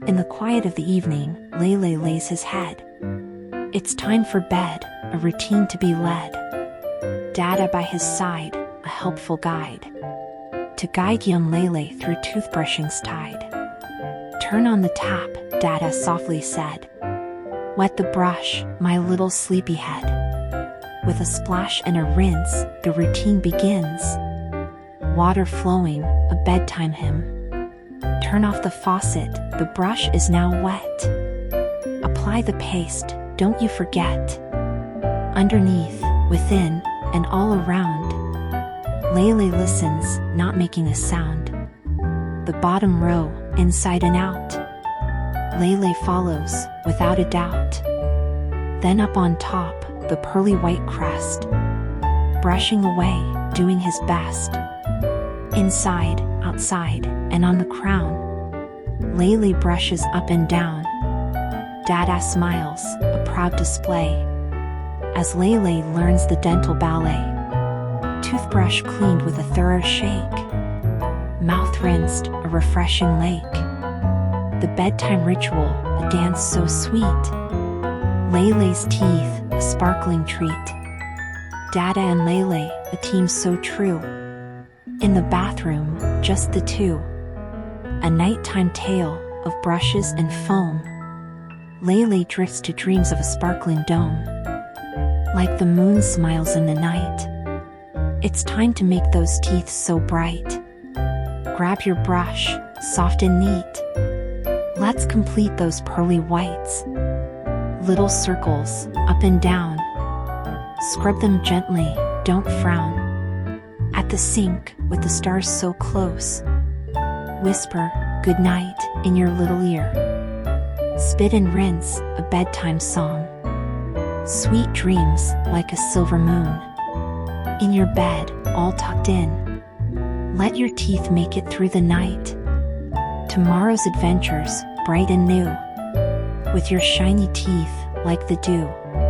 In the quiet of the evening, Lele lays his head. It's time for bed, a routine to be led. Dada by his side, a helpful guide. To guide young Lele through toothbrushing's tide. Turn on the tap, Dada softly said. Wet the brush, my little sleepyhead. With a splash and a rinse, the routine begins. Water flowing, a bedtime hymn. Turn off the faucet, the brush is now wet. Apply the paste, don't you forget. Underneath, within, and all around. Lele listens, not making a sound. The bottom row, inside and out. Lele follows, without a doubt. Then up on top, the pearly white crest. Brushing away, doing his best. Inside, outside, and on the crown. Lele brushes up and down. Dada smiles, a proud display. As Lele learns the dental ballet. Toothbrush cleaned with a thorough shake. Mouth rinsed, a refreshing lake. The bedtime ritual, a dance so sweet. Lele's teeth, a sparkling treat. Dada and Lele, a team so true. In the bathroom, just the two. A nighttime tale of brushes and foam. Lele drifts to dreams of a sparkling dome. Like the moon smiles in the night. It's time to make those teeth so bright. Grab your brush, soft and neat. Let's complete those pearly whites. Little circles, up and down. Scrub them gently, don't frown. At the sink, with the stars so close. Whisper, goodnight, in your little ear. Spit and rinse, a bedtime song. Sweet dreams, like a silver moon. In your bed, all tucked in. Let your teeth make it through the night. Tomorrow's adventures, bright and new. With your shiny teeth, like the dew.